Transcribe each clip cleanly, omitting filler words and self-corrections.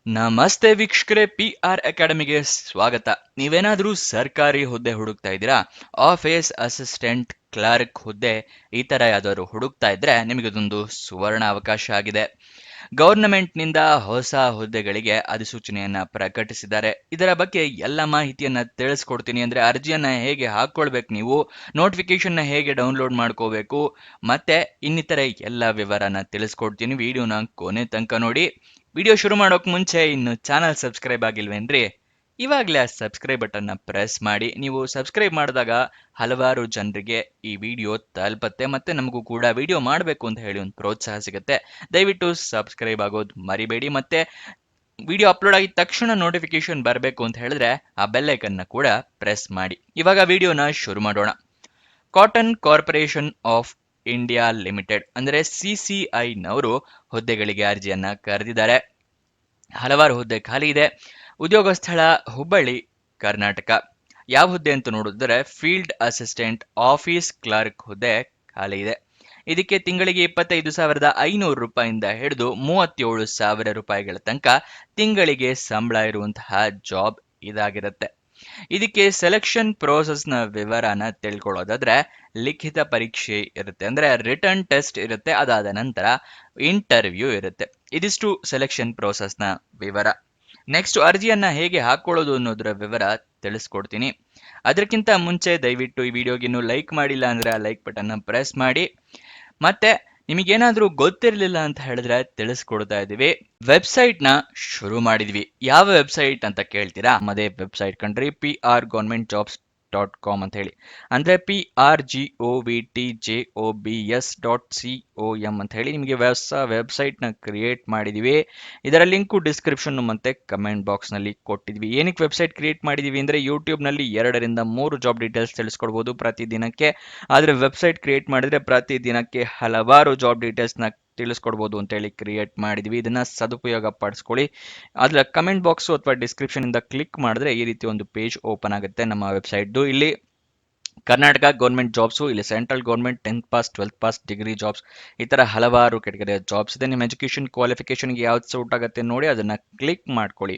ನಮಸ್ತೆ ವೀಕ್ಷಕರೇ, PR ಅಕಾಡೆಮಿಗೆ ಸ್ವಾಗತ. ನೀವೇನಾದ್ರೂ ಸರ್ಕಾರಿ ಹುದ್ದೆ ಹುಡುಕ್ತಾ ಇದ್ದೀರಾ? ಆಫೀಸ್ ಅಸಿಸ್ಟೆಂಟ್, ಕ್ಲರ್ಕ್ ಹುದ್ದೆ ಈ ತರ ಯಾವ್ದಾದ್ರು ಹುಡುಕ್ತಾ ಇದ್ರೆ ನಿಮಗಿದೊಂದು ಸುವರ್ಣ ಅವಕಾಶ ಆಗಿದೆ. ಗವರ್ನಮೆಂಟ್ನಿಂದ ಹೊಸ ಹುದ್ದೆಗಳಿಗೆ ಅಧಿಸೂಚನೆಯನ್ನ ಪ್ರಕಟಿಸಿದ್ದಾರೆ. ಇದರ ಬಗ್ಗೆ ಎಲ್ಲ ಮಾಹಿತಿಯನ್ನ ತಿಳಿಸ್ಕೊಡ್ತೀನಿ. ಅಂದ್ರೆ ಅರ್ಜಿಯನ್ನ ಹೇಗೆ ಹಾಕೊಳ್ಬೇಕು, ನೀವು ನೋಟಿಫಿಕೇಶನ್ ಹೇಗೆ ಡೌನ್ಲೋಡ್ ಮಾಡ್ಕೋಬೇಕು, ಮತ್ತೆ ಇನ್ನಿತರೆ ಎಲ್ಲ ವಿವರನ ತಿಳಿಸ್ಕೊಡ್ತೀನಿ. ವಿಡಿಯೋನ ಕೊನೆ ತನಕ ನೋಡಿ. ವಿಡಿಯೋ ಶುರು ಮಾಡೋಕ್ ಮುಂಚೆ ಇನ್ನು ಚಾನಲ್ ಸಬ್ಸ್ಕ್ರೈಬ್ ಆಗಿಲ್ವೇನ್ರಿ? ಇವಾಗಲೇ ಆ ಸಬ್ಸ್ಕ್ರೈಬ್ ಬಟನ್ನ ಪ್ರೆಸ್ ಮಾಡಿ. ನೀವು ಸಬ್ಸ್ಕ್ರೈಬ್ ಮಾಡಿದಾಗ ಹಲವಾರು ಜನರಿಗೆ ಈ ವಿಡಿಯೋ ತಲುಪತ್ತೆ, ಮತ್ತೆ ನಮಗೂ ಕೂಡ ವಿಡಿಯೋ ಮಾಡಬೇಕು ಅಂತ ಹೇಳಿ ಒಂದು ಪ್ರೋತ್ಸಾಹ ಸಿಗುತ್ತೆ. ದಯವಿಟ್ಟು ಸಬ್ಸ್ಕ್ರೈಬ್ ಆಗೋದು ಮರಿಬೇಡಿ. ಮತ್ತೆ ವಿಡಿಯೋ ಅಪ್ಲೋಡ್ ಆಗಿದ ತಕ್ಷಣ ನೋಟಿಫಿಕೇಶನ್ ಬರಬೇಕು ಅಂತ ಹೇಳಿದ್ರೆ ಆ ಬೆಲ್ ಐಕನ್ನ ಕೂಡ ಪ್ರೆಸ್ ಮಾಡಿ. ಇವಾಗ ವಿಡಿಯೋನ ಶುರು ಮಾಡೋಣ. Cotton corporation of India limited ಅಂದ್ರೆ CCI ನವರು ಹುದ್ದೆಗಳಿಗೆ ಅರ್ಜಿಯನ್ನ ಕರೆದಿದ್ದಾರೆ. ಹಲವಾರು ಹುದ್ದೆ ಖಾಲಿ ಇದೆ. ಉದ್ಯೋಗ ಸ್ಥಳ ಹುಬ್ಬಳ್ಳಿ, ಕರ್ನಾಟಕ. ಯಾವ ಹುದ್ದೆ ಅಂತ ನೋಡಿದ್ರೆ ಫೀಲ್ಡ್ ಅಸಿಸ್ಟೆಂಟ್ ಆಫೀಸ್ ಕ್ಲರ್ಕ್ ಹುದ್ದೆ ಖಾಲಿ ಇದೆ. ಇದಕ್ಕೆ ತಿಂಗಳಿಗೆ 25,500 ರೂಪಾಯಿಂದ ಹಿಡಿದು 37,000 ರೂಪಾಯಿಗಳ ತನಕ ತಿಂಗಳಿಗೆ ಸಂಬಳ ಇರುವಂತಹ ಜಾಬ್ ಇದಾಗಿರುತ್ತೆ. ಇದಕ್ಕೆ ಸೆಲೆಕ್ಷನ್ ಪ್ರೋಸೆಸ್ನ ವಿವರನ ತಿಳ್ಕೊಳ್ಳೋದಾದ್ರೆ ಲಿಖಿತ ಪರೀಕ್ಷೆ ಇರುತ್ತೆ, ಅಂದ್ರೆ ರಿಟರ್ನ್ ಟೆಸ್ಟ್ ಇರುತ್ತೆ. ಅದಾದ ನಂತರ ಇಂಟರ್ವ್ಯೂ ಇರುತ್ತೆ. ಇದಿಷ್ಟು ಸೆಲೆಕ್ಷನ್ ಪ್ರೋಸೆಸ್ನ ವಿವರ. ನೆಕ್ಸ್ಟ್ ಅರ್ಜಿಯನ್ನ ಹೇಗೆ ಹಾಕೊಳ್ಳೋದು ಅನ್ನೋದರ ವಿವರ ತಿಳಿಸ್ಕೊಡ್ತೀನಿ. ಅದಕ್ಕಿಂತ ಮುಂಚೆ ದಯವಿಟ್ಟು ಈ ವಿಡಿಯೋಗೆ ಇನ್ನೂ ಲೈಕ್ ಮಾಡಿಲ್ಲ ಅಂದ್ರೆ ಆ ಲೈಕ್ ಬಟನ್ನ ಪ್ರೆಸ್ ಮಾಡಿ. ಮತ್ತೆ ನಿಮಗೇನಾದ್ರೂ ಗೊತ್ತಿರಲಿಲ್ಲ ಅಂತ ಹೇಳಿದ್ರೆ ತಿಳಿಸ್ಕೊಡ್ತಾ ಇದೀವಿ. ವೆಬ್ಸೈಟ್ ನ ಶುರು ಮಾಡಿದ್ವಿ. ಯಾವ ವೆಬ್ಸೈಟ್ ಅಂತ ಕೇಳ್ತೀರಾ? ನಮ್ಮದೇ ವೆಬ್ಸೈಟ್ ಕಣ್ರಿ, PRGovernmentJobs.com ಅಂತ ಹೇಳಿ. ಅಂದ್ರೆ PRGOVTJOBS.com ಅಂತ ಹೇಳಿ ನಿಮಗೆ ಹೊಸ ವೆಬ್ಸೈಟ್ ನ ಕ್ರಿಯೇಟ್ ಮಾಡಿದೀವಿ. ಇದರ ಲಿಂಕು ಡಿಸ್ಕ್ರಿಪ್ಷನ್ ಮತ್ತೆ ಕಮೆಂಟ್ ಬಾಕ್ಸ್ ನಲ್ಲಿ ಕೊಟ್ಟಿದ್ವಿ. ಏನಕ್ಕೆ ವೆಬ್ಸೈಟ್ ಕ್ರಿಯೇಟ್ ಮಾಡಿದೀವಿ ಅಂದ್ರೆ ಯೂಟ್ಯೂಬ್ ನಲ್ಲಿ 2 ರಿಂದ 3 ಜಾಬ್ ಡೀಟೇಲ್ಸ್ ತಿಳಿಸ್ಕೊಡ್ಬೋದು ಪ್ರತಿದಿನಕ್ಕೆ. ಆದ್ರೆ ವೆಬ್ಸೈಟ್ ಕ್ರಿಯೇಟ್ ಮಾಡಿದ್ರೆ ಪ್ರತಿದಿನಕ್ಕೆ ಹಲವಾರು ಜಾಬ್ ಡೀಟೇಲ್ಸ್ ನ ತಿಳಿಸ್ಕೊಡ್ಬೋದು ಅಂತ ಹೇಳಿ ಕ್ರಿಯೇಟ್ ಮಾಡಿದ್ವಿ. ಇದನ್ನ ಸದುಪಯೋಗ ಪಡಿಸ್ಕೊಳ್ಳಿ. ಅದ್ರ ಕಮೆಂಟ್ ಬಾಕ್ಸ್ ಅಥವಾ ಡಿಸ್ಕ್ರಿಪ್ಷನ್ ಇಂದ ಕ್ಲಿಕ್ ಮಾಡಿದ್ರೆ ಈ ರೀತಿ ಒಂದು ಪೇಜ್ ಓಪನ್ ಆಗುತ್ತೆ ನಮ್ಮ ವೆಬ್ಸೈಟ್ದು. ಇಲ್ಲಿ ಕರ್ನಾಟಕ ಗೌರ್ಮೆಂಟ್ ಜಾಬ್ಸು, ಇಲ್ಲಿ central government 10th pass 12th pass degree jobs, ಈ ತರ ಹಲವಾರು ಕೆಟಗರಿಯ ಜಾಬ್ಸ್ ಇದೆ. ನಿಮ್ಮ ಎಜುಕೇಶನ್ ಕ್ವಾಲಿಫಿಕೇಶನ್ಗೆ ಯಾವ್ದು ಸೂಟ್ ಆಗುತ್ತೆ ನೋಡಿ ಅದನ್ನ ಕ್ಲಿಕ್ ಮಾಡ್ಕೊಳ್ಳಿ.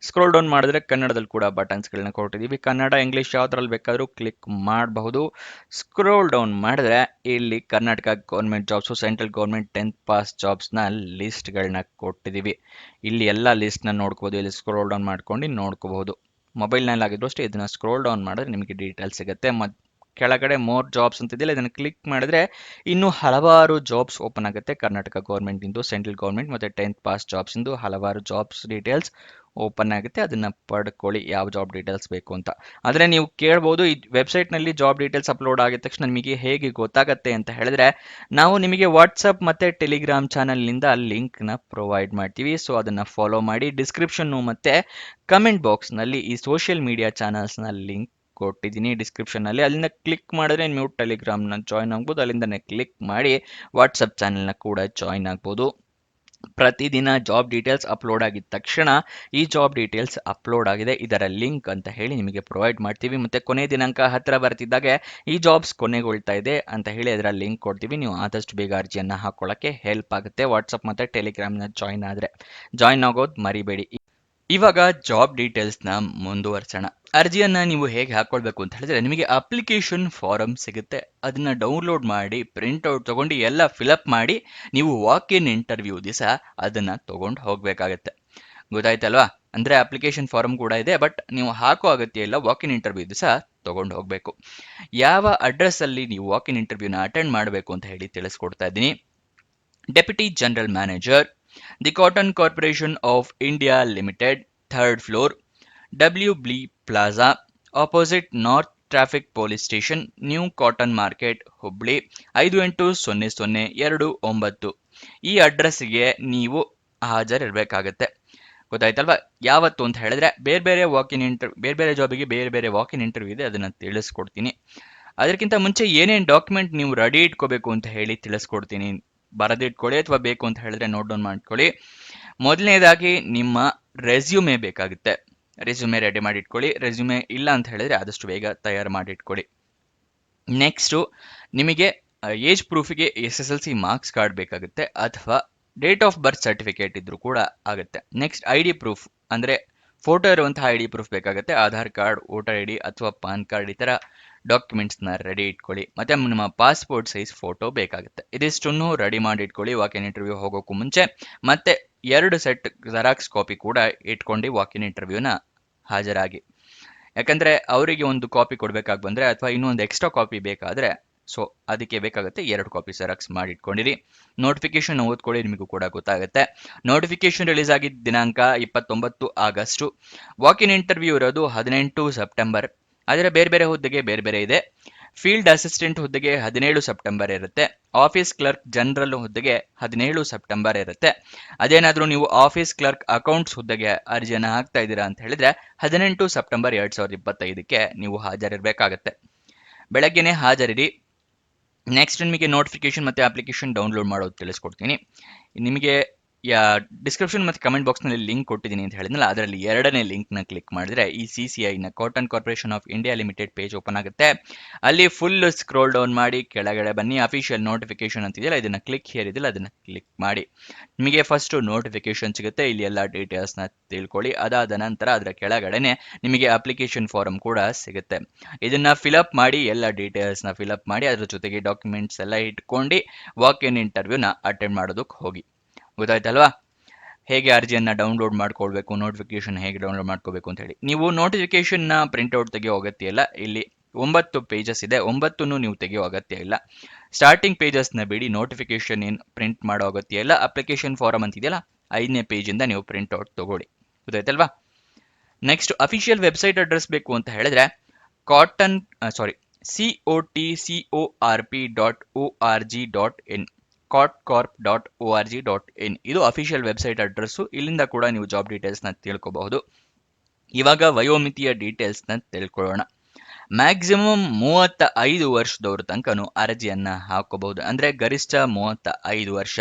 ಸ್ಕ್ರೋಲ್ ಡೌನ್ ಮಾಡಿದ್ರೆ ಕನ್ನಡದಲ್ಲಿ ಕೂಡ ಬಟನ್ಸ್ಗಳನ್ನ ಕೊಟ್ಟಿದ್ದೀವಿ. ಕನ್ನಡ ಇಂಗ್ಲಿಷ್ ಯಾವ್ದ್ರಲ್ಲಿ ಬೇಕಾದ್ರೂ ಕ್ಲಿಕ್ ಮಾಡಬಹುದು. ಸ್ಕ್ರೋಲ್ ಡೌನ್ ಮಾಡಿದ್ರೆ ಇಲ್ಲಿ Karnataka government jobs, central government 10th pass ಜಾಬ್ಸ್ನ ಲಿಸ್ಟ್ಗಳನ್ನ ಕೊಟ್ಟಿದ್ದೀವಿ. ಇಲ್ಲಿ ಎಲ್ಲ ಲಿಸ್ಟ್ನ ನೋಡ್ಕೋಬಹುದು. ಇಲ್ಲಿ ಸ್ಕ್ರೋಲ್ ಡೌನ್ ಮಾಡ್ಕೊಂಡು ನೋಡ್ಕೋಬಹುದು. ಮೊಬೈಲ್ನಲ್ಲಿ ಆಗಿದ್ರು ಅಷ್ಟೇ ಇದನ್ನ ಸ್ಕ್ರೋಲ್ ಡೌನ್ ಮಾಡಿದ್ರೆ ನಿಮಗೆ ಡೀಟೇಲ್ಸ್ ಸಿಗುತ್ತೆ. ಕೆಳಗಡೆ ಮೋರ್ ಜಾಬ್ಸ್ ಅಂತಿದೆಯಲ್ಲ, ಇದನ್ನು ಕ್ಲಿಕ್ ಮಾಡಿದ್ರೆ ಇನ್ನೂ ಹಲವಾರು ಜಾಬ್ಸ್ ಓಪನ್ ಆಗುತ್ತೆ. ಕರ್ನಾಟಕ ಗೌರ್ಮೆಂಟ್ ಇಂದು, ಸೆಂಟ್ರಲ್ ಗೌರ್ಮೆಂಟ್ ಮತ್ತೆ 10th ಪಾಸ್ ಜಾಬ್ಸ್ ಇಂದು ಹಲವಾರು ಜಾಬ್ಸ್ ಡೀಟೇಲ್ಸ್ ಓಪನ್ ಆಗುತ್ತೆ. ಅದನ್ನ ಪಡ್ಕೊಳ್ಳಿ ಯಾವ ಜಾಬ್ ಡೀಟೇಲ್ಸ್ ಬೇಕು ಅಂತ. ಆದ್ರೆ ನೀವು ಕೇಳ್ಬೋದು, ಈ ವೆಬ್ಸೈಟ್ ನಲ್ಲಿ ಜಾಬ್ ಡೀಟೇಲ್ಸ್ ಅಪ್ಲೋಡ್ ಆಗಿದ ತಕ್ಷಣ ನಿಮಗೆ ಹೇಗೆ ಗೊತ್ತಾಗತ್ತೆ ಅಂತ ಹೇಳಿದ್ರೆ, ನಾವು ನಿಮಗೆ ವಾಟ್ಸಪ್ ಮತ್ತೆ ಟೆಲಿಗ್ರಾಮ್ ಚಾನಲ್ ನಿಂದ ಲಿಂಕ್ ನ ಪ್ರೊವೈಡ್ ಮಾಡ್ತೀವಿ. ಸೊ ಅದನ್ನ ಫಾಲೋ ಮಾಡಿ. ಡಿಸ್ಕ್ರಿಪ್ಷನ್ ಮತ್ತೆ ಕಮೆಂಟ್ ಬಾಕ್ಸ್ ನಲ್ಲಿ ಈ ಸೋಷಿಯಲ್ ಮೀಡಿಯಾ ಚಾನಲ್ಸ್ ನ ಲಿಂಕ್ ಕೊಟ್ಟಿದ್ದೀನಿ ಡಿಸ್ಕ್ರಿಪ್ಷನ್ ನಲ್ಲಿ. ಅಲ್ಲಿಂದ ಕ್ಲಿಕ್ ಮಾಡಿದ್ರೆ ನೀವು ಟೆಲಿಗ್ರಾಮ್ ನ ಜಾಯ್ನ್ ಆಗ್ಬೋದು. ಅಲ್ಲಿಂದನೇ ಕ್ಲಿಕ್ ಮಾಡಿ ವಾಟ್ಸಪ್ ಚಾನೆಲ್ ನ ಕೂಡ ಜಾಯ್ನ್ ಆಗ್ಬೋದು. ಪ್ರತಿದಿನ ಜಾಬ್ ಡೀಟೇಲ್ಸ್ ಅಪ್ಲೋಡ್ ಆಗಿದ ತಕ್ಷಣ ಈ ಜಾಬ್ ಡೀಟೇಲ್ಸ್ ಅಪ್ಲೋಡ್ ಆಗಿದೆ, ಇದರ ಲಿಂಕ್ ಅಂತ ಹೇಳಿ ನಿಮಗೆ ಪ್ರೊವೈಡ್ ಮಾಡ್ತೀವಿ. ಮತ್ತೆ ಕೊನೆ ದಿನಾಂಕ ಹತ್ತಿರ ಬರ್ತಿದ್ದಾಗೆ ಈ ಜಾಬ್ಸ್ ಕೊನೆಗೊಳ್ತಾ ಇದೆ ಅಂತ ಹೇಳಿ ಅದರ ಲಿಂಕ್ ಕೊಡ್ತೀವಿ. ನೀವು ಆದಷ್ಟು ಬೇಗ ಅರ್ಜಿಯನ್ನ ಹಾಕೊಳ್ಳಕ್ಕೆ ಹೆಲ್ಪ್ ಆಗುತ್ತೆ. ವಾಟ್ಸಪ್ ಮತ್ತೆ ಟೆಲಿಗ್ರಾಮ್ ನ ಜಾಯ್ನ್ ಆದ್ರೆ ಜಾಯ್ನ್ ಆಗೋದು ಮರಿಬೇಡಿ. ಇವಾಗ ಜಾಬ್ ಡೀಟೇಲ್ಸ್ ನ ಮುಂದುವರ್ಸೋಣ. ಅರ್ಜಿಯನ್ನ ನೀವು ಹೇಗೆ ಹಾಕೊಳ್ಬೇಕು ಅಂತ ಹೇಳಿದ್ರೆ, ನಿಮಗೆ ಅಪ್ಲಿಕೇಶನ್ ಫಾರಂ ಸಿಗುತ್ತೆ. ಅದನ್ನ ಡೌನ್ಲೋಡ್ ಮಾಡಿ ಪ್ರಿಂಟ್ ಔಟ್ ತಗೊಂಡು ಎಲ್ಲ ಫಿಲಪ್ ಮಾಡಿ ನೀವು ವಾಕ್ ಇನ್ ಇಂಟರ್ವ್ಯೂ ದಿವಸ ಅದನ್ನ ತಗೊಂಡು ಹೋಗ್ಬೇಕಾಗತ್ತೆ. ಗೊತ್ತಾಯ್ತಲ್ವಾ? ಅಂದ್ರೆ ಅಪ್ಲಿಕೇಶನ್ ಫಾರಂ ಕೂಡ ಇದೆ, ಬಟ್ ನೀವು ಹಾಕೋ ಅಗತ್ಯ ಇಲ್ಲ. ವಾಕ್ ಇನ್ ಇಂಟರ್ವ್ಯೂ ದಿವಸ ತಗೊಂಡು ಹೋಗ್ಬೇಕು. ಯಾವ ಅಡ್ರೆಸ್ ಅಲ್ಲಿ ನೀವು ವಾಕ್ ಇನ್ ಇಂಟರ್ವ್ಯೂನ ಅಟೆಂಡ್ ಮಾಡಬೇಕು ಅಂತ ಹೇಳಿ ತಿಳಿಸ್ಕೊಡ್ತಾ ಇದ್ದೀನಿ. Deputy general manager, the cotton corporation of India limited, 3rd floor, WB plaza, opposite north traffic police station, new cotton market, Hubli 580029. ಈ ಅಡ್ರೆಸ್ಗೆ ನೀವು ಹಾಜರಿರಬೇಕಾಗತ್ತೆ. ಗೊತ್ತಾಯ್ತಲ್ವಾ? ಯಾವತ್ತು ಅಂತ ಹೇಳಿದ್ರೆ ಬೇರೆ ಬೇರೆ ಜಾಬಿಗೆ ಬೇರೆ ಬೇರೆ ವಾಕ್ ಇನ್ ಇಂಟರ್ವ್ಯೂ ಇದೆ, ಅದನ್ನ ತಿಳಿಸ್ಕೊಡ್ತೀನಿ. ಅದಕ್ಕಿಂತ ಮುಂಚೆ ಏನೇನು ಡಾಕ್ಯುಮೆಂಟ್ ನೀವು ರೆಡಿ ಇಟ್ಕೋಬೇಕು ಅಂತ ಹೇಳಿ ತಿಳಿಸ್ಕೊಡ್ತೀನಿ. ಬರೆದಿಟ್ಕೊಳ್ಳಿ, ಅಥವಾ ಬೇಕು ಅಂತ ಹೇಳಿದ್ರೆ ನೋಟ್ ಡೌನ್ ಮಾಡ್ಕೊಳ್ಳಿ. ಮೊದಲನೇದಾಗಿ ನಿಮ್ಮ ರೆಸ್ಯೂಮೆ ಬೇಕಾಗುತ್ತೆ. ರೆಸ್ಯೂಮೆ ರೆಡಿ ಮಾಡಿ ಇಟ್ಕೊಳ್ಳಿ. ರೆಸ್ಯೂಮೆ ಇಲ್ಲ ಅಂತ ಹೇಳಿದ್ರೆ ಆದಷ್ಟು ಬೇಗ ತಯಾರು ಮಾಡಿ ಇಟ್ಕೊಳ್ಳಿ. ನೆಕ್ಸ್ಟು ನಿಮಗೆ ಏಜ್ ಪ್ರೂಫಿಗೆ SSLC ಮಾರ್ಕ್ಸ್ ಕಾರ್ಡ್ ಬೇಕಾಗುತ್ತೆ, ಅಥವಾ ಡೇಟ್ ಆಫ್ ಬರ್ತ್ ಸರ್ಟಿಫಿಕೇಟ್ ಇದ್ರೂ ಕೂಡ ಆಗುತ್ತೆ. ನೆಕ್ಸ್ಟ್ ID ಪ್ರೂಫ್ ಅಂದರೆ ಫೋಟೋ ಇರುವಂತಹ ID ಪ್ರೂಫ್ ಬೇಕಾಗುತ್ತೆ. ಆಧಾರ್ ಕಾರ್ಡ್, ವೋಟರ್ ID ಅಥವಾ ಪಾನ್ ಕಾರ್ಡ್ ಈ ಥರ ಡಾಕ್ಯುಮೆಂಟ್ಸ್ನ ರೆಡಿ ಇಟ್ಕೊಳ್ಳಿ. ಮತ್ತು ನಿಮ್ಮ ಪಾಸ್ಪೋರ್ಟ್ ಸೈಜ್ ಫೋಟೋ ಬೇಕಾಗುತ್ತೆ. ಇದಿಷ್ಟನ್ನು ರೆಡಿ ಮಾಡಿ ಇಟ್ಕೊಳ್ಳಿ ವಾಕಿನ್ ಇಂಟರ್ವ್ಯೂ ಹೋಗೋಕ್ಕೂ ಮುಂಚೆ. ಮತ್ತು 2 ಸೆಟ್ ಜೆರಾಕ್ಸ್ ಕಾಪಿ ಕೂಡ ಇಟ್ಕೊಂಡು ವಾಕಿನ್ ಇಂಟರ್ವ್ಯೂನ ಹಾಜರಾಗಿ. ಯಾಕಂದರೆ ಅವರಿಗೆ ಒಂದು ಕಾಪಿ ಕೊಡಬೇಕಾಗಿ ಬಂದರೆ ಅಥವಾ ಇನ್ನೊಂದು ಎಕ್ಸ್ಟ್ರಾ ಕಾಪಿ ಬೇಕಾದರೆ ಸೊ ಅದಕ್ಕೆ ಬೇಕಾಗುತ್ತೆ 2 ಕಾಪಿ ಜೆರಾಕ್ಸ್ ಮಾಡಿ ಇಟ್ಕೊಂಡಿರಿ. ನೋಟಿಫಿಕೇಶನ್ ಓದ್ಕೊಳ್ಳಿ, ನಿಮಗೂ ಕೂಡ ಗೊತ್ತಾಗುತ್ತೆ. ನೋಟಿಫಿಕೇಶನ್ ರಿಲೀಸ್ ಆಗಿದ್ದ ದಿನಾಂಕ 29 ಆಗಸ್ಟು. ವಾಕಿನ್ ಇಂಟರ್ವ್ಯೂ ಇರೋದು 18 ಸೆಪ್ಟೆಂಬರ್. ಆದರೆ ಬೇರೆ ಬೇರೆ ಹುದ್ದೆಗೆ ಬೇರೆ ಬೇರೆ ಇದೆ. ಫೀಲ್ಡ್ ಅಸಿಸ್ಟೆಂಟ್ ಹುದ್ದೆಗೆ 17 ಸೆಪ್ಟೆಂಬರ್ ಇರುತ್ತೆ. ಆಫೀಸ್ ಕ್ಲರ್ಕ್ ಜನರಲ್ ಹುದ್ದೆಗೆ 17 ಸೆಪ್ಟೆಂಬರ್ ಇರುತ್ತೆ. ಅದೇನಾದರೂ ನೀವು ಆಫೀಸ್ ಕ್ಲರ್ಕ್ ಅಕೌಂಟ್ಸ್ ಹುದ್ದೆಗೆ ಅರ್ಜಿಯನ್ನು ಹಾಕ್ತಾ ಇದ್ದೀರಾ ಅಂತ ಹೇಳಿದ್ರೆ 18 ಸೆಪ್ಟೆಂಬರ್ 2025ಕ್ಕೆ ನೀವು ಹಾಜರಿರಬೇಕಾಗತ್ತೆ. ಬೆಳಗ್ಗೆನೇ ಹಾಜರಿರಿ. ನೆಕ್ಸ್ಟ್ ನಿಮಗೆ ನೋಟಿಫಿಕೇಶನ್ ಮತ್ತು ಅಪ್ಲಿಕೇಶನ್ ಡೌನ್ಲೋಡ್ ಮಾಡೋದು ತಿಳಿಸ್ಕೊಡ್ತೀನಿ. ನಿಮಗೆ ಡಿಸ್ಕ್ರಿಪ್ಷನ್ ಮತ್ತು ಕಮೆಂಟ್ ಬಾಕ್ಸ್ನಲ್ಲಿ ಲಿಂಕ್ ಕೊಟ್ಟಿದ್ದೀನಿ ಅಂತ ಹೇಳಿದ್ನಲ್ಲ, ಅದರಲ್ಲಿ 2ನೇ ಲಿಂಕ್ನ ಕ್ಲಿಕ್ ಮಾಡಿದ್ರೆ ಈ CCIನ cotton corporation of India limited page open ಆಗುತ್ತೆ. ಅಲ್ಲಿ ಫುಲ್ ಸ್ಕ್ರೋಲ್ ಡೌನ್ ಮಾಡಿ ಕೆಳಗಡೆ ಬನ್ನಿ. ಅಫಿಷಿಯಲ್ ನೋಟಿಫಿಕೇಶನ್ ಅಂತಿದೆಯಲ್ಲ, ಇದನ್ನು ಕ್ಲಿಕ್ ಇದೆಯಲ್ಲ ಅದನ್ನು ಕ್ಲಿಕ್ ಮಾಡಿ. ನಿಮಗೆ ಫಸ್ಟು ನೋಟಿಫಿಕೇಶನ್ ಸಿಗುತ್ತೆ. ಇಲ್ಲಿ ಎಲ್ಲ ಡೀಟೇಲ್ಸ್ನ ತಿಳ್ಕೊಳ್ಳಿ. ಅದಾದ ನಂತರ ಅದರ ಕೆಳಗಡೆನೆ ನಿಮಗೆ ಅಪ್ಲಿಕೇಶನ್ ಫಾರಮ್ ಕೂಡ ಸಿಗುತ್ತೆ. ಇದನ್ನು ಫಿಲಪ್ ಮಾಡಿ, ಎಲ್ಲ ಡೀಟೇಲ್ಸ್ನ ಫಿಲಪ್ ಮಾಡಿ, ಅದ್ರ ಜೊತೆಗೆ ಡಾಕ್ಯುಮೆಂಟ್ಸ್ ಎಲ್ಲ ಇಟ್ಕೊಂಡು ವಾಕ್-ಇನ್ ಇಂಟರ್ವ್ಯೂನ ಅಟೆಂಡ್ ಮಾಡೋದಕ್ಕೆ ಹೋಗಿ. ಗೊತ್ತಾಯ್ತಲ್ವಾ ಹೇಗೆ ಅರ್ಜಿಯನ್ನು ಡೌನ್ಲೋಡ್ ಮಾಡ್ಕೊಳ್ಬೇಕು, ನೋಟಿಫಿಕೇಶನ್ ಹೇಗೆ ಡೌನ್ಲೋಡ್ ಮಾಡ್ಕೋಬೇಕು ಅಂತ ಹೇಳಿ. ನೀವು ನೋಟಿಫಿಕೇಶನ್ನ ಪ್ರಿಂಟ್ಔಟ್ ತೆಗೆಯೋ ಅಗತ್ಯ ಇಲ್ಲ. ಇಲ್ಲಿ 9 ಪೇಜಸ್ ಇದೆ, 9 ನೀವು ತೆಗೆಯೋ ಅಗತ್ಯ ಇಲ್ಲ. ಸ್ಟಾರ್ಟಿಂಗ್ ಪೇಜಸ್ನ ಬಿಡಿ, ನೋಟಿಫಿಕೇಶನ್ ಏನು ಪ್ರಿಂಟ್ ಮಾಡೋ ಅಗತ್ಯ ಇಲ್ಲ. ಅಪ್ಲಿಕೇಶನ್ ಫಾರಮ್ ಅಂತಿದೆಯಲ್ಲ 5ನೇ ಪೇಜಿಂದ ನೀವು ಪ್ರಿಂಟ್ಔಟ್ ತಗೊಳ್ಳಿ. ಗೊತ್ತಾಯ್ತಲ್ವಾ. ನೆಕ್ಸ್ಟ್ ಅಫಿಷಿಯಲ್ ವೆಬ್ಸೈಟ್ ಅಡ್ರೆಸ್ ಬೇಕು ಅಂತ ಹೇಳಿದ್ರೆ cotcorp.org.in cotcorp.org.in ಇದು ಅಫಿಷಿಯಲ್ ವೆಬ್ಸೈಟ್ ಅಡ್ರೆಸ್ಸು. ಇಲ್ಲಿಂದ ಕೂಡ ನೀವು ಜಾಬ್ ಡೀಟೇಲ್ಸ್ನ ತಿಳ್ಕೊಬಹುದು. ಇವಾಗ ವಯೋಮಿತಿಯ ಡೀಟೇಲ್ಸ್ನ ತಿಳ್ಕೊಳ್ಳೋಣ. ಮ್ಯಾಕ್ಸಿಮಮ್ 35 ವರ್ಷದವ್ರ ತನಕನೂ ಅರ್ಜಿಯನ್ನು ಹಾಕೋಬಹುದು. ಅಂದರೆ ಗರಿಷ್ಠ 35 ವರ್ಷ.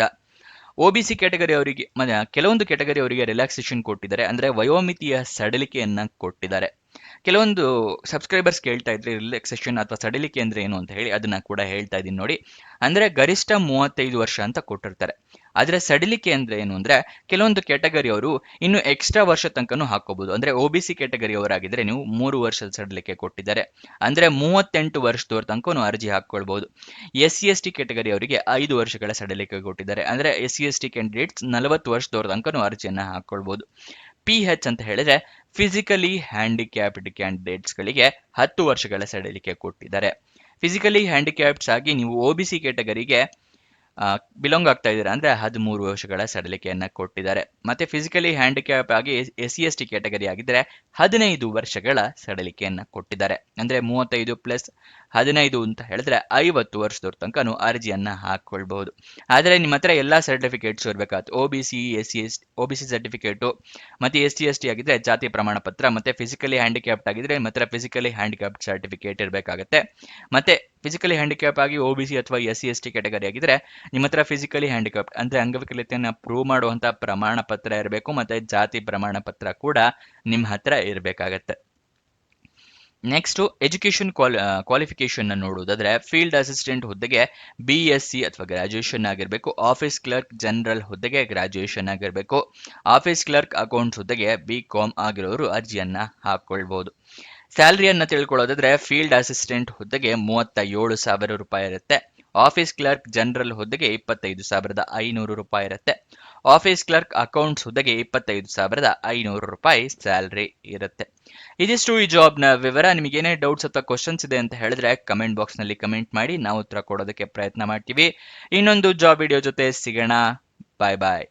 OBC ಕ್ಯಾಟಗರಿ ಅವರಿಗೆ ಕೆಲವೊಂದು ಕ್ಯಾಟಗರಿ ಅವರಿಗೆ ರಿಲ್ಯಾಕ್ಸೇಷನ್ ಕೊಟ್ಟಿದ್ದಾರೆ, ಅಂದರೆ ವಯೋಮಿತಿಯ ಸಡಿಲಿಕೆಯನ್ನು ಕೊಟ್ಟಿದ್ದಾರೆ. ಕೆಲವೊಂದು ಸಬ್ಸ್ಕ್ರೈಬರ್ಸ್ ಕೇಳ್ತಾ ಇದ್ರೆ ರಿಲ್ಯಾಕ್ಸೇಷನ್ ಅಥವಾ ಸಡಿಲಿಕೆ ಅಂದ್ರೆ ಏನು ಅಂತ ಹೇಳಿ, ಅದನ್ನ ಕೂಡ ಹೇಳ್ತಾ ಇದ್ದೀನಿ ನೋಡಿ. ಅಂದ್ರೆ ಗರಿಷ್ಠ 35 ವರ್ಷ ಅಂತ ಕೊಟ್ಟಿರ್ತಾರೆ. ಆದ್ರೆ ಸಡಿಲಿಕೆ ಅಂದ್ರೆ ಏನು ಅಂದ್ರೆ ಕೆಲವೊಂದು ಕ್ಯಾಟಗರಿ ಅವರು ಇನ್ನು ಎಕ್ಸ್ಟ್ರಾ ವರ್ಷ ತನಕನೂ ಹಾಕೋಬಹುದು. ಅಂದ್ರೆ OBC ಕ್ಯಾಟಗರಿ ಅವರಾಗಿದ್ರೆ ನೀವು 3 ವರ್ಷದ ಸಡಿಲಿಕೆ ಕೊಟ್ಟಿದ್ದಾರೆ, ಅಂದ್ರೆ 38 ವರ್ಷದವರ ತನಕನೂ ಅರ್ಜಿ ಹಾಕೊಳ್ಬಹುದು. SC/ST ಕ್ಯಾಟಗರಿ ಅವರಿಗೆ 5 ವರ್ಷಗಳ ಸಡಿಲಿಕೆ ಕೊಟ್ಟಿದ್ದಾರೆ, ಅಂದ್ರೆ SC/ST ಕ್ಯಾಂಡಿಡೇಟ್ಸ್ 40 ವರ್ಷದವರ ತನಕನೂ ಅರ್ಜಿಯನ್ನ ಹಾಕೊಳ್ಬಹುದು. PH ಅಂತ ಹೇಳಿದ್ರೆ ಫಿಸಿಕಲಿ ಹ್ಯಾಂಡಿಕ್ಯಾಪ್ಡ್ ಕ್ಯಾಂಡಿಡೇಟ್ಸ್ಗಳಿಗೆ 10 ವರ್ಷಗಳ ಸಡಿಲಿಕೆ ಕೊಟ್ಟಿದ್ದಾರೆ. ಫಿಸಿಕಲಿ ಹ್ಯಾಂಡಿಕ್ಯಾಪ್ಡ್ಸ್ ಆಗಿ ನೀವು OBC ಕ್ಯಾಟಗರಿಗೆ ಬಿಲಾಂಗ್ ಆಗ್ತಾ ಇದ್ದೀರಾ ಅಂದ್ರೆ 13 ವರ್ಷಗಳ ಸಡಿಲಿಕೆಯನ್ನ ಕೊಟ್ಟಿದ್ದಾರೆ. ಮತ್ತೆ ಫಿಸಿಕಲಿ ಹ್ಯಾಂಡಿಕ್ಯಾಪ್ ಆಗಿ SC/ST ಕ್ಯಾಟಗರಿ ಆಗಿದ್ರೆ 15 ವರ್ಷಗಳ ಸಡಿಲಿಕೆಯನ್ನ ಕೊಟ್ಟಿದ್ದಾರೆ. ಅಂದ್ರೆ 35 ಪ್ಲಸ್ 15 ಅಂತ ಹೇಳಿದ್ರೆ 50 ವರ್ಷದವ್ರ ತನಕನೂ ಅರ್ಜಿಯನ್ನ ಹಾಕೊಳ್ಬಹುದು. ಆದ್ರೆ ನಿಮ್ಮ ಹತ್ರ ಎಲ್ಲಾ ಸರ್ಟಿಫಿಕೇಟ್ಸ್ ಇರಬೇಕಾಗುತ್ತೆ. OBC ಸರ್ಟಿಫಿಕೇಟು ಮತ್ತೆ SC/ST ಆಗಿದ್ರೆ ಜಾತಿ ಪ್ರಮಾಣ ಪತ್ರ, ಮತ್ತೆ ಫಿಸಿಕಲಿ ಹ್ಯಾಂಡಿಕ್ಯಾಪ್ಟ್ ಆಗಿದ್ರೆ ನಿಮ್ಮ ಹತ್ರ ಫಿಸಿಕಲಿ ಹ್ಯಾಂಡಿಕ್ಯಾಪ್ಟ್ ಸರ್ಟಿಫಿಕೇಟ್ ಇರಬೇಕಾಗುತ್ತೆ. ಮತ್ತೆ ಫಿಸಿಕಲಿ ಹ್ಯಾಂಡಿಕ್ಯಾಪ್ ಆಗಿ OBC ಅಥವಾ SC/ST ಕ್ಯಾಟಗರಿ ಆಗಿದ್ರೆ ನಿಮ್ಮ ಹತ್ರ ಫಿಸಿಕಲಿ ಹ್ಯಾಂಡಿಕ್ಯಾಪ್ಟ್ ಅಂದ್ರೆ ಅಂಗವಿಕಲತೆಯನ್ನು ಪ್ರೂವ್ ಮಾಡುವಂತ ಪ್ರಮಾಣ ಪತ್ರ ಇರಬೇಕು. ಮತ್ತೆ ಜಾತಿ ಪ್ರಮಾಣ ಪತ್ರ ಕೂಡ ನಿಮ್ಮ ಹತ್ರ ಇರಬೇಕಾಗತ್ತೆ. ನೆಕ್ಸ್ಟ್ ಎಜುಕೇಶನ್ ಕ್ವಾಲಿಫಿಕೇಶನ್ ನೋಡುವುದಾದ್ರೆ ಫೀಲ್ಡ್ ಅಸಿಸ್ಟೆಂಟ್ ಹುದ್ದೆಗೆ BSc ಅಥವಾ ಗ್ರಾಜುಯೇಷನ್ ಆಗಿರಬೇಕು. ಆಫೀಸ್ ಕ್ಲರ್ಕ್ ಜನರಲ್ ಹುದ್ದೆಗೆ ಗ್ರಾಜುಯೇಷನ್ ಆಗಿರಬೇಕು. ಆಫೀಸ್ ಕ್ಲರ್ಕ್ ಅಕೌಂಟ್ಸ್ ಹುದ್ದೆಗೆ BCom ಆಗಿರೋರು ಅರ್ಜಿಯನ್ನ ಹಾಕೊಳ್ಬಹುದು. ಸ್ಯಾಲರಿಯನ್ನ ತಿಳ್ಕೊಳ್ಳೋದಾದ್ರೆ ಫೀಲ್ಡ್ ಅಸಿಸ್ಟೆಂಟ್ ಹುದ್ದೆಗೆ 37,000 ರೂಪಾಯಿ ಇರುತ್ತೆ. ಆಫೀಸ್ ಕ್ಲರ್ಕ್ ಜನರಲ್ ಹುದ್ದೆಗೆ 25,500 ರೂಪಾಯಿ ಇರುತ್ತೆ. ಆಫೀಸ್ ಕ್ಲರ್ಕ್ ಅಕೌಂಟ್ಸ್ ಹುದ್ದೆಗೆ 25,500 ರೂಪಾಯಿ ಸ್ಯಾಲರಿ ಇರುತ್ತೆ. ಇದಿಷ್ಟು ಈ ಜಾಬ್ನ ವಿವರ. ನಿಮಗೆ ಏನೇ ಡೌಟ್ಸ್ ಅಥವಾ ಕ್ವಶನ್ಸ್ ಇದೆ ಅಂತ ಹೇಳಿದ್ರೆ ಕಮೆಂಟ್ ಬಾಕ್ಸ್ ನಲ್ಲಿ ಕಮೆಂಟ್ ಮಾಡಿ, ನಾವು ಉತ್ತರ ಕೊಡೋದಕ್ಕೆ ಪ್ರಯತ್ನ ಮಾಡ್ತೀವಿ. ಇನ್ನೊಂದು ಜಾಬ್ ವಿಡಿಯೋ ಜೊತೆ ಸಿಗೋಣ. ಬಾಯ್ ಬಾಯ್.